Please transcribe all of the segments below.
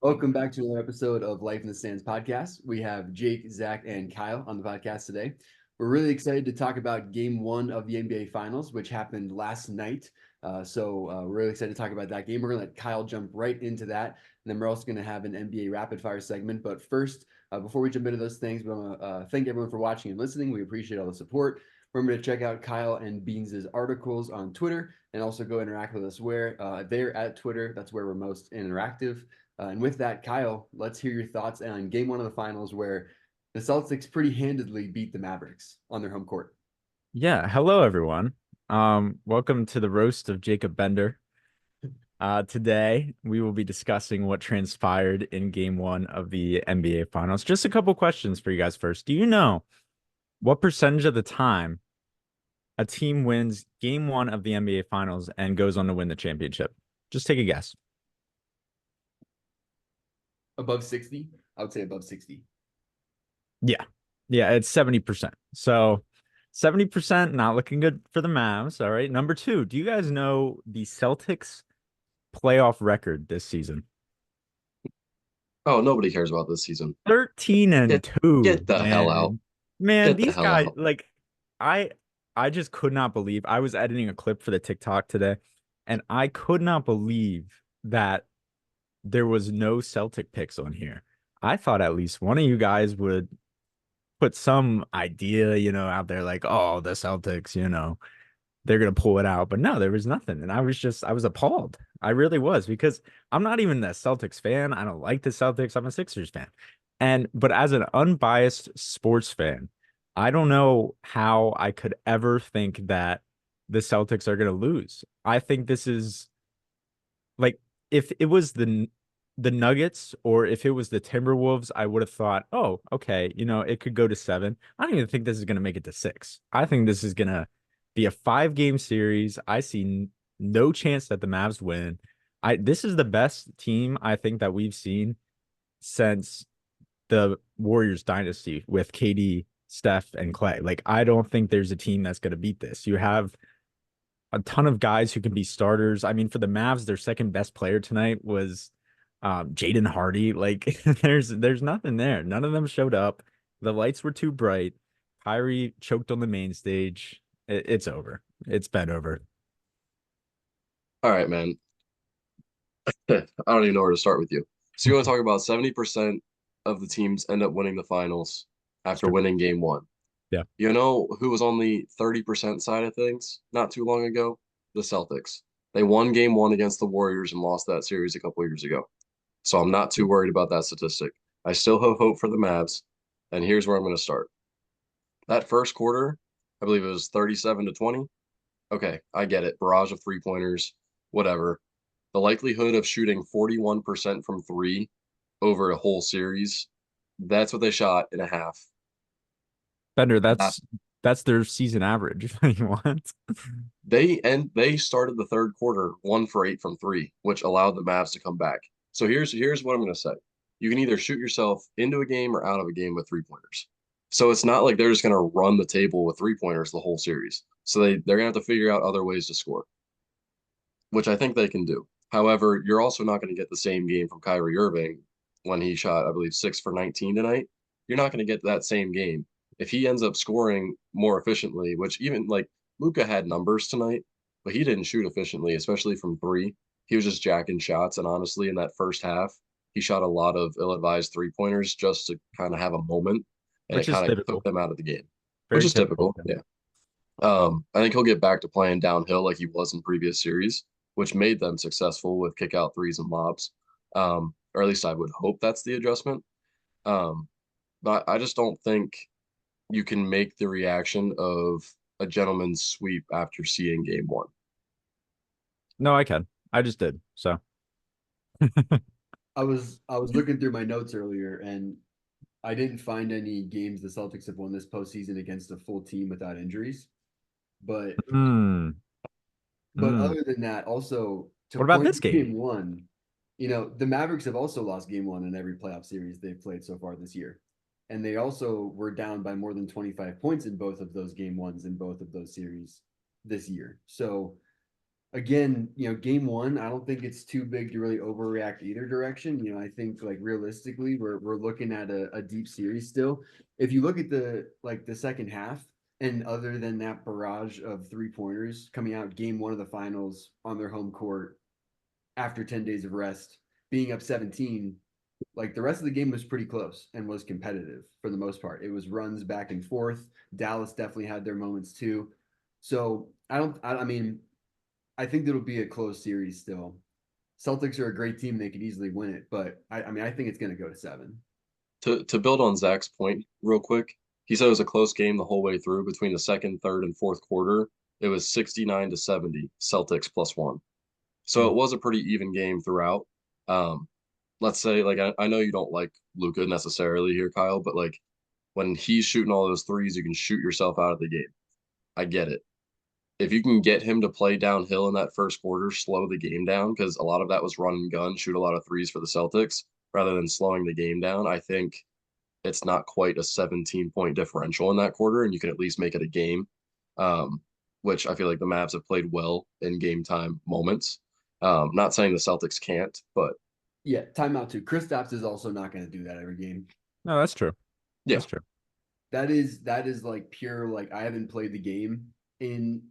Welcome back to another episode of Life in the Stands podcast. We have Jake, Zach, and Kyle on the podcast today. We're really excited to talk about game one of the NBA Finals, which happened last night. We're really excited to talk about that game. We're going to let Kyle jump right into that. And then we're also going to have an NBA rapid fire segment. But first, before we jump into those things, we want to thank everyone for watching and listening. We appreciate all the support. Remember to check out Kyle and Beans' articles on Twitter and also go interact with us where they're at Twitter. That's where we're most interactive. And with that, Kyle, let's hear your thoughts on game one of the finals where the Celtics pretty handedly beat the Mavericks on their home court. Yeah, hello everyone. Welcome to the roast of Jacob Bender. Today we will be discussing what transpired in game one of the NBA Finals. Just a couple questions for you guys first. Do you know what percentage of the time a team wins game one of the NBA Finals and goes on to win the championship? Just take a guess. Above 60? I would say above 60. Yeah. Yeah, it's 70%. So 70% not looking good for the Mavs. All right. Number two, do you guys know the Celtics playoff record this season? Oh, nobody cares about this season. 13 and Get 2, get the hell out. man. Man, Get the these hell guys out. I I just could not believe. I was editing a clip for the TikTok today, and I could not believe that there was no Celtic picks on here. I thought at least one of you guys would put some idea, out there like, oh, the Celtics, they're gonna pull it out. But no, there was nothing. And I was appalled. I really was because I'm not even a Celtics fan. I don't like the Celtics. I'm a Sixers fan. But as an unbiased sports fan, I don't know how I could ever think that the Celtics are gonna lose. I think this is like if it was the Nuggets or if it was the Timberwolves, I would have thought, oh, okay, it could go to 7. I don't even think this is gonna make it to 6. I think this is gonna be a 5-game series. I see no chance that the Mavs win. This is the best team I think that we've seen since the Warriors dynasty with KD, Steph, and Clay. Like, I don't think there's a team that's gonna beat this. You have a ton of guys who can be starters. I mean, for the Mavs, their second best player tonight was Jaden Hardy. Like, there's nothing there. None of them showed up. The lights were too bright. Kyrie choked on the main stage. It's over. It's been over. All right, man. I don't even know where to start with you. So you want to talk about 70% of the teams end up winning the finals after Strip. winning game one. Yeah. You know who was on the 30% side of things not too long ago? The Celtics. They won game one against the Warriors and lost that series a couple years ago. So I'm not too worried about that statistic. I still have hope for the Mavs, and here's where I'm going to start. That first quarter, I believe it was 37 to 20. Okay, I get it. Barrage of three-pointers, whatever. The likelihood of shooting 41% from three over a whole series, that's what they shot in a half. Bender, That that's their season average. If you want. they started the third quarter 1 for 8 from three, which allowed the Mavs to come back. So here's what I'm gonna say. You can either shoot yourself into a game or out of a game with three-pointers. So it's not like they're just gonna run the table with three-pointers the whole series. So they're gonna have to figure out other ways to score, which I think they can do. However, you're also not going to get the same game from Kyrie Irving when he shot, I believe, 6 for 19 tonight. You're not going to get that same game. If he ends up scoring more efficiently, which even like Luka had numbers tonight, but he didn't shoot efficiently, especially from three. He was just jacking shots. And honestly, in that first half, he shot a lot of ill-advised three-pointers just to kind of have a moment. And it Which is kind of took typical. them out of the game, which Very is typical. typical. Yeah. I think he'll get back to playing downhill like he was in previous series, which made them successful with kick out threes and lobs. Or at least I would hope that's the adjustment. Um, but I just don't think you can make the reaction of a gentleman's sweep after seeing game one. No, I can. I just did. So I was looking through my notes earlier and I didn't find any games the Celtics have won this postseason against a full team without injuries. But mm, but mm. other than that, also to What about point this to game? game one, the Mavericks have also lost game one in every playoff series they've played so far this year. And they also were down by more than 25 points in both of those game ones in both of those series this year. So again, game one, I don't think it's too big to really overreact either direction. I think like realistically, we're looking at a deep series still. If you look at the second half, and other than that barrage of 3-pointers coming out game one of the finals on their home court after 10 days of rest, being up 17, like the rest of the game was pretty close and was competitive for the most part. It was runs back and forth. Dallas definitely had their moments too. So I mean, I think it'll be a close series still. Celtics are a great team; they could easily win it, but I mean, I think it's going to go to 7. To build on Zach's point real quick, he said it was a close game the whole way through between the second, third, and fourth quarter. It was 69-70, Celtics +1. So it was a pretty even game throughout. Um, let's say, like, I know you don't like Luka necessarily here, Kyle, but like when he's shooting all those threes, you can shoot yourself out of the game. I get it. If you can get him to play downhill in that first quarter, slow the game down, because a lot of that was run and gun, shoot a lot of threes for the Celtics, rather than slowing the game down, I think it's not quite a 17-point differential in that quarter, and you can at least make it a game, um, which I feel like the Mavs have played well in game time moments. Not saying the Celtics can't, but Yeah, timeout too. Kristaps is also not going to do that every game. No, that's true. yeah, That's true. That is like pure, like I haven't played the game in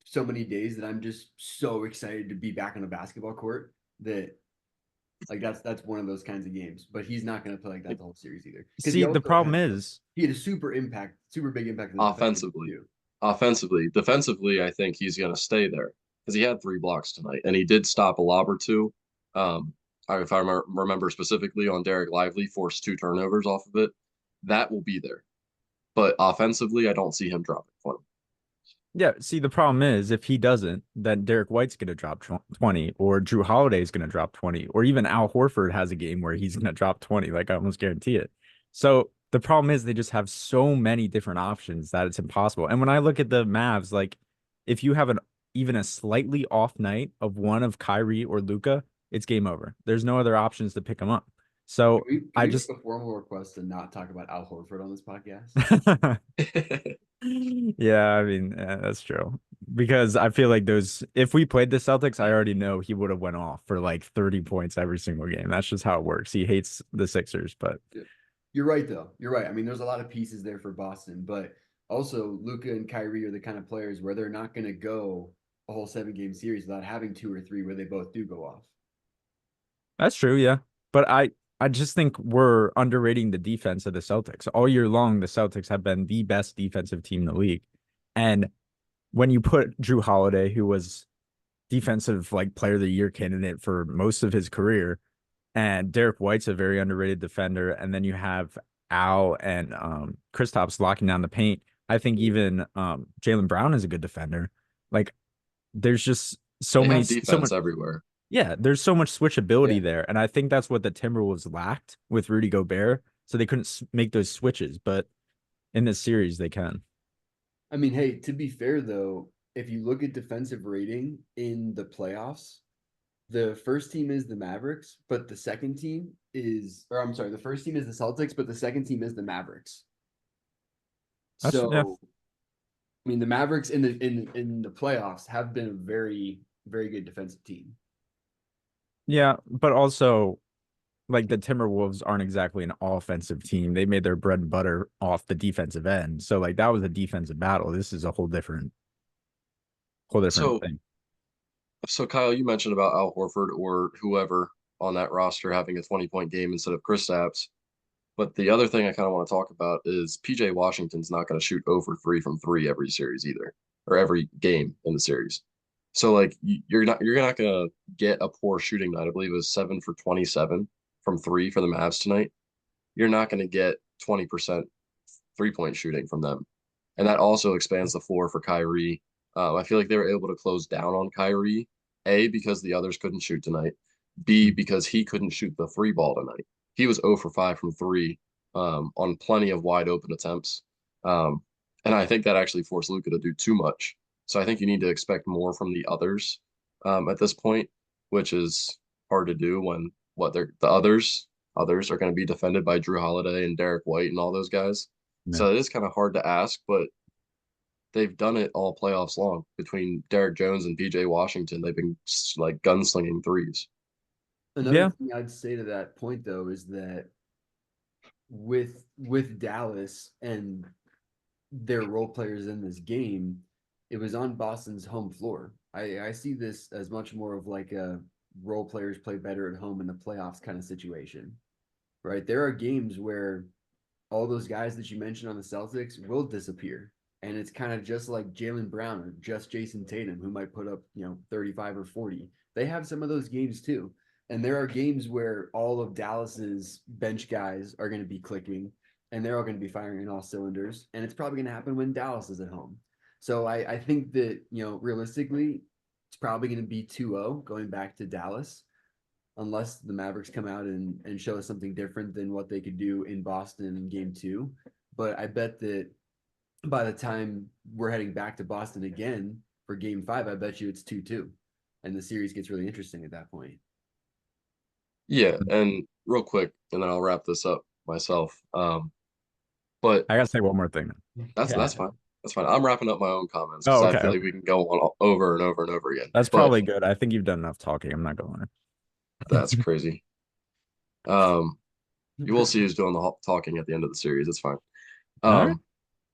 so many days that I'm just so excited to be back on a basketball court that like that's one of those kinds of games. But he's not going to play like that the whole series either. Because See, the problem is, he had a super big impact on the offensively. too. Offensively, defensively, I think he's going to stay there because he had 3 blocks tonight, and he did stop a lob or two. If I remember specifically on Derek Lively, forced 2 turnovers off of it. That will be there. But offensively, I don't see him dropping 20. yeah, see, the problem is if he doesn't, then Derek White's going to drop 20, or Drew Holiday's going to drop 20, or even Al Horford has a game where he's going to drop 20. Like, I almost guarantee it. So the problem is they just have so many different options that it's impossible. And when I look at the Mavs, like, if you have even a slightly off night of one of Kyrie or Luka, it's game over. There's no other options to pick them up. So Can I we just make a formal request to not talk about Al Horford on this podcast? Yeah, I mean, that's true. Because I feel like if we played the Celtics, I already know he would have went off for like 30 points every single game. That's just how it works. He hates the Sixers, but You're right, though. You're right. I mean, there's a lot of pieces there for Boston, but also Luka and Kyrie are the kind of players where they're not going to go a whole 7-game series without having 2 or 3 where they both do go off. that's true, yeah. But I just think we're underrating the defense of the Celtics. All year long, the Celtics have been the best defensive team in the league. And when you put Drew Holiday, who was defensive like player of the year candidate for most of his career, and Derek White's a very underrated defender, and then you have Al and Kristaps locking down the paint. I think even Jaylen Brown is a good defender. Like there's just they have defense everywhere. yeah, there's so much switchability Yeah. there, and I think that's what the Timberwolves lacked with Rudy Gobert, so they couldn't make those switches. But in this series, they can. I mean, hey, to be fair, though, if you look at defensive rating in the playoffs, the first team is the Mavericks, but the second team is, or I'm sorry, the first team is the Celtics, but the second team is the Mavericks. That's yeah, So, I mean, the Mavericks in the playoffs have been a very, very good defensive team. yeah, but also like the Timberwolves aren't exactly an offensive team. They made their bread and butter off the defensive end. So like that was a defensive battle. This is a whole different So, thing. so Kyle, you mentioned about Al Horford or whoever on that roster having a 20-point game instead of Kristaps. But the other thing I kind of want to talk about is PJ Washington's not going to shoot over 3 from 3 every series either, or every game in the series. So like you're not going to get a poor shooting night. I believe it was 7 for 27 from 3 for the Mavs tonight. You're not going to get 20% 3-point shooting from them, and that also expands the floor for Kyrie. I feel like they were able to close down on Kyrie, A, because the others couldn't shoot tonight, B, because he couldn't shoot the 3 ball tonight. He was 0 for 5 from 3 on plenty of wide open attempts. And I think that actually forced Luka to do too much. So I think you need to expect more from the others at this point, which is hard to do when the others are going to be defended by Drew Holiday and Derek White and all those guys. Yeah. So it is kind of hard to ask, but they've done it all playoffs long. Between Derek Jones and PJ Washington, they've been like gunslinging threes. Another Yeah. thing I'd say to that point though is that with Dallas and their role players in this game, it was on Boston's home floor. I see this as much more of like a role players play better at home in the playoffs kind of situation, right? There are games where all those guys that you mentioned on the Celtics will disappear. And it's kind of just like Jaylen Brown or just Jason Tatum, who might put up, 35 or 40. They have some of those games too. And there are games where all of Dallas's bench guys are going to be clicking and they're all going to be firing in all cylinders. And it's probably going to happen when Dallas is at home. So I think that, realistically, it's probably going to be 2-0 going back to Dallas unless the Mavericks come out and show us something different than what they could do in Boston in game two. But I bet that by the time we're heading back to Boston again for game five, I bet you it's 2-2. And the series gets really interesting at that point. Yeah, and real quick, and then I'll wrap this up myself. But I gotta say one more thing. that's Yeah. that's fine. That's fine. I'm wrapping up my own comments because Oh, I okay. feel like we can go on over and over and over again. That's But probably good. I think you've done enough talking. I'm not going that's crazy. You will see who's doing the talking at the end of the series. It's fine. All right.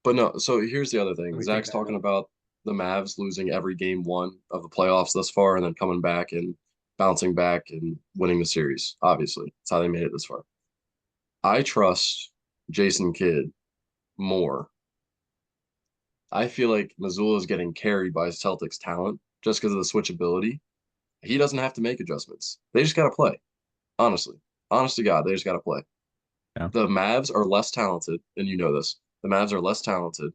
But no. So here's the other thing. We take Zach's that talking note. about the Mavs losing every game one of the playoffs thus far, and then coming back and bouncing back and winning the series. Obviously, that's how they made it this far. I trust Jason Kidd more. I feel like Missoula is getting carried by Celtics talent just because of the switchability. He doesn't have to make adjustments. They just got to play. Honestly, honest to God, they just got to play. Yeah. The Mavs are less talented, and you know this. The Mavs are less talented,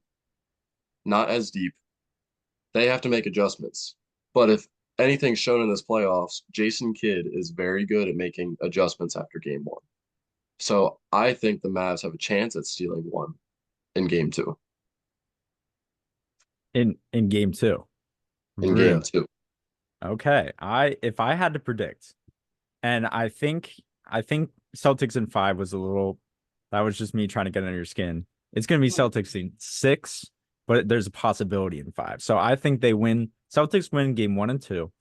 not as deep. They have to make adjustments. But if anything's shown in this playoffs, Jason Kidd is very good at making adjustments after game one. So I think the Mavs have a chance at stealing one in game two. In game two. In game Really? two. Okay. If I had to predict, and I think Celtics in five was a little, that was just me trying to get under your skin. It's gonna be Celtics in six, but there's a possibility in five. So I think they win. Celtics win game one and two.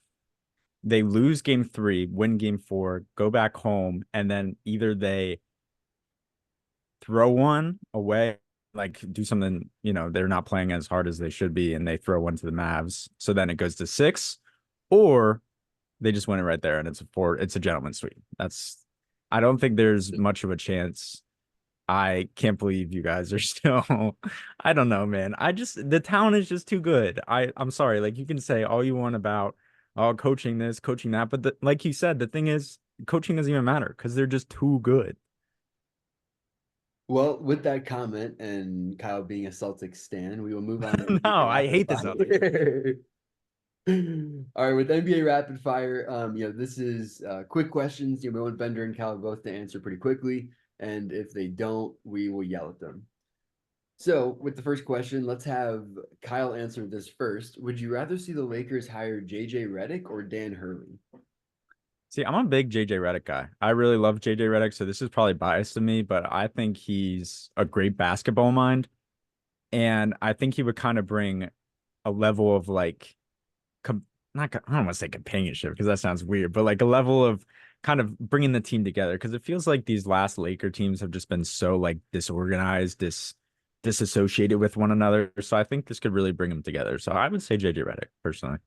They lose game three, win game four, go back home, and then either they throw one away, like do something, they're not playing as hard as they should be, and they throw one to the Mavs. So then it goes to six, or they just win it right there, and it's a gentleman's sweep. I don't think there's much of a chance. I can't believe you guys are still, I don't know, man. The talent is just too good. I'm sorry. Like you can say all you want about coaching this, coaching that, but like you said, the thing is coaching doesn't even matter because they're just too good. Well, with that comment and Kyle being a Celtics stan, we will move on to NBA No, I Rapid hate the Celtics. Fire. All right, with NBA Rapid Fire, this is quick questions. We want Bender and Kyle both to answer pretty quickly, and if they don't, we will yell at them. So, with the first question, let's have Kyle answer this first. Would you rather see the Lakers hire JJ Redick or Dan Hurley? See, I'm a big JJ Redick guy. I really love JJ Redick, so this is probably biased to me, but I think he's a great basketball mind. And I think he would kind of bring a level of like, not, I don't want to say companionship because that sounds weird, but like a level of kind of bringing the team together. Because it feels like these last Laker teams have just been so like disorganized, disassociated with one another. So I think this could really bring them together. So I would say JJ Redick personally.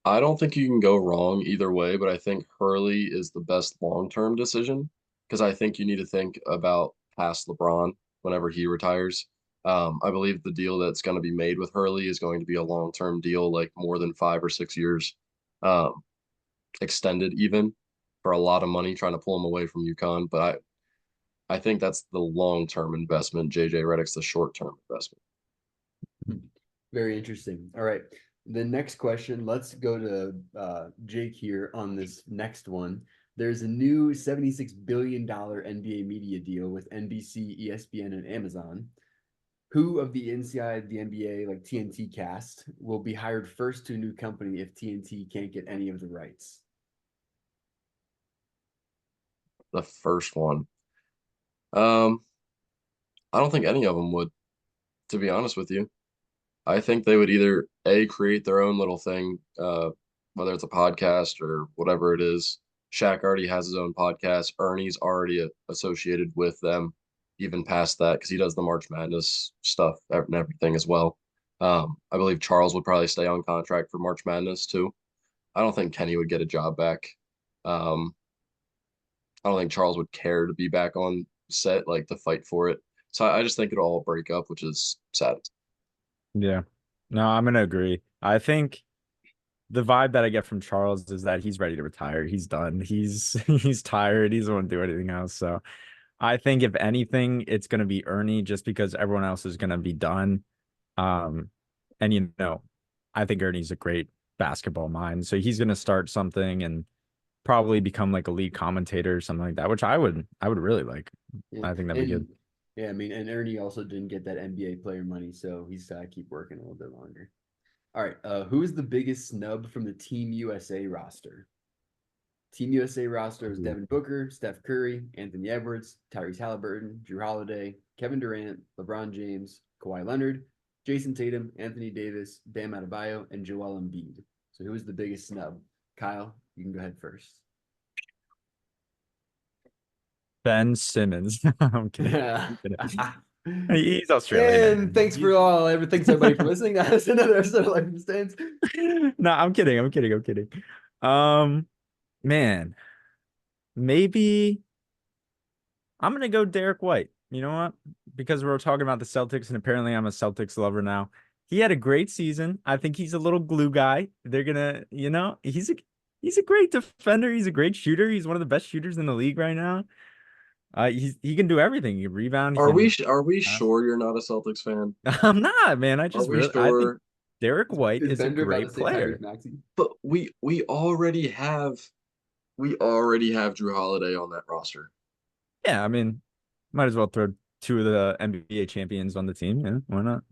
I don't think you can go wrong either way, but I think Hurley is the best long-term decision because I think you need to think about past LeBron whenever he retires. I believe the deal that's going to be made with Hurley is going to be a long-term deal, like more than 5 or 6 years, um, extended even for a lot of money, trying to pull him away from UConn. But I think that's the long-term investment. JJ Redick's the short-term investment. Very interesting. All right. The next question, let's go to Jake here on this next one. There's a new $76 billion NBA media deal with NBC, ESPN, and Amazon. Who of the inside the NBA, like TNT cast, will be hired first to a new company if TNT can't get any of the rights? The first one. I don't think any of them would. to be honest with you. I think they would either A, create their own little thing, whether it's a podcast or whatever it is. Shaq already has his own podcast. Ernie's already associated with them, even past that, because he does the March Madness stuff and everything as well. I believe Charles would probably stay on contract for March Madness too. I don't think Kenny would get a job back. Um, I don't think Charles would care to be back on set, like to fight for it. So I just think it'll all break up, which is sad. Yeah. No, I'm gonna agree. I think the vibe that I get from Charles is that he's ready to retire. He's done. He's tired. He doesn't want to do anything else. So I think if anything, it's gonna be Ernie just because everyone else is gonna be done. Um, and I think Ernie's a great basketball mind. So he's gonna start something and probably become like a lead commentator or something like that, which I would really like. Yeah. I think that'd be good. Yeah, I mean, and Ernie also didn't get that NBA player money, so he's got to keep working a little bit longer. All right, who is the biggest snub from the Team USA roster? Team USA roster is Devin Booker, Steph Curry, Anthony Edwards, Tyrese Halliburton, Drew Holiday, Kevin Durant, LeBron James, Kawhi Leonard, Jason Tatum, Anthony Davis, Bam Adebayo, and Joel Embiid. So who is the biggest snub? Kyle, you can go ahead first. Ben Simmons. I'm kidding. I'm kidding. He's Australian. And thanks for thanks everybody for listening. That's another episode of Life in the Stands. No, I'm kidding. I'm kidding. I'm kidding. Man, maybe I'm gonna go Derek White. You know what? Because we're talking about the Celtics, and apparently I'm a Celtics lover now. He had a great season. I think he's a little glue guy. They're gonna, he's a great defender. He's a great shooter. He's one of the best shooters in the league right now. He can do everything. He can rebound. Are we sure you're not a Celtics fan? I'm not, man. I Sure? think Derek White is a Bender about great to say player. Tyrese Maxey? But we already have Drew Holiday on that roster. Yeah, I mean, might as well throw two of the NBA champions on the team. Yeah, why not?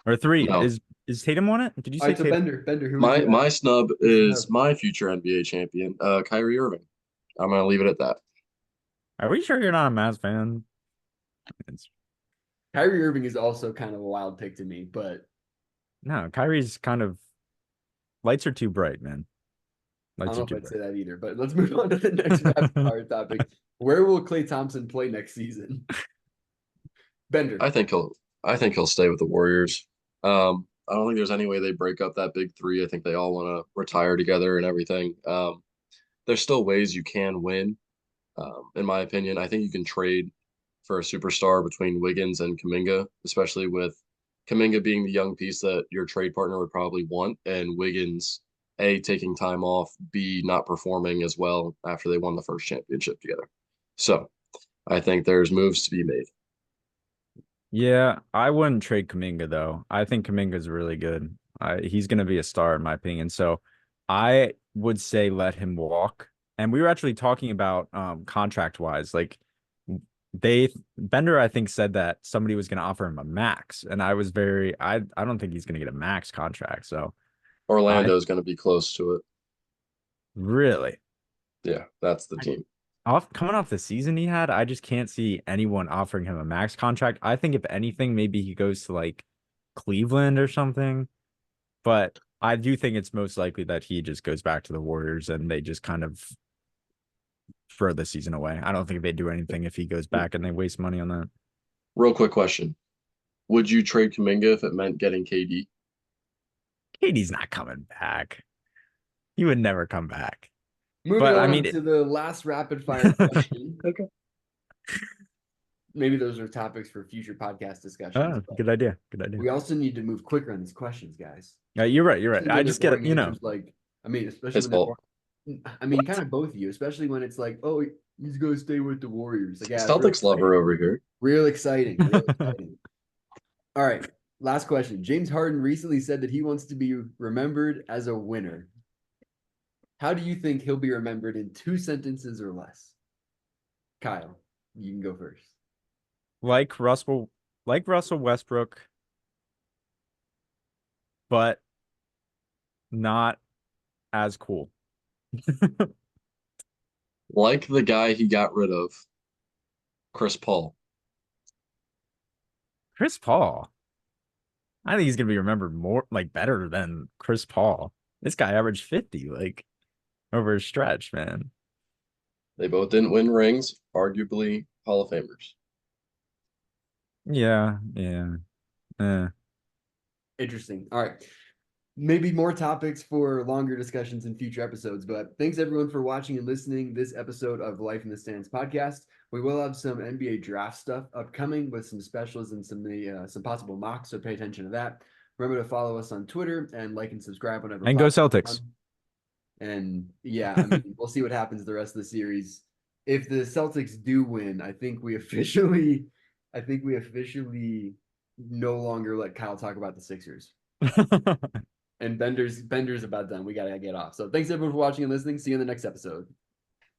Or three. No. Is Tatum on it? Did you All say right, so Tatum? Bender, who My snub is snub? my future NBA champion, Kyrie Irving. I'm gonna leave it at that. Are we sure you're not a Mavs fan? Kyrie Irving is also kind of a wild pick to me, but No, Kyrie's kind of lights are too bright, man. I Lights don't know are if too I'd say bright. that either. But let's move on to the next rapid fire topic. Where will Klay Thompson play next season? Bender. I think he'll stay with the Warriors. I don't think there's any way they break up that big three. I think they all want to retire together and everything. There's still ways you can win. In my opinion, I think you can trade for a superstar between Wiggins and Kuminga, especially with Kuminga being the young piece that your trade partner would probably want, and Wiggins, A, taking time off, B, not performing as well after they won the first championship together. So I think there's moves to be made. Yeah, I wouldn't trade Kuminga though. I think Kuminga's really good. He's going to be a star in my opinion. So I would say let him walk. And we were actually talking about contract wise, like Bender, I think, said that somebody was going to offer him a max, and I was I don't think he's going to get a max contract. So Orlando's going to be close to it. Really, yeah, that's the team. Coming off the season he had, I just can't see anyone offering him a max contract. I think if anything, maybe he goes to like Cleveland or something. But I do think it's most likely that he just goes back to the Warriors and they just kind of throw the season away. I don't think they do anything if he goes back and they waste money on that. Real quick question. Would you trade Kuminga if it meant getting KD? KD's not coming back. He would never come back. Moving on to the last rapid fire question. Okay. Maybe those are topics for future podcast discussions. Good idea. Good idea. We also need to move quicker on these questions, guys. You're right. You're right. I just get it. Like, I mean, especially kind of both of you, especially when it's like, oh, he's going to stay with the Warriors. Like, yeah, Celtics lover over here. Real exciting. Real exciting. All right. Last question. James Harden recently said that he wants to be remembered as a winner. How do you think he'll be remembered in 2 sentences or less? Kyle, you can go first. Like Russell Westbrook, but not as cool. Like the guy he got rid of, Chris Paul. Chris Paul. I think he's gonna be remembered more like better than Chris Paul. This guy averaged 50 like over a stretch, man. They both didn't win rings, arguably Hall of Famers. Yeah, yeah. Interesting. All right. Maybe more topics for longer discussions in future episodes. But thanks everyone for watching and listening this episode of Life in the Stands podcast. We will have some NBA draft stuff upcoming with some specials and some possible mocks. So pay attention to that. Remember to follow us on Twitter and like and subscribe whenever And go possible. Celtics. And yeah, I mean, we'll see what happens the rest of the series. If the Celtics do win, I think we officially no longer let Kyle talk about the Sixers. And Bender's about done. We gotta get off. So thanks everyone for watching and listening. See you in the next episode.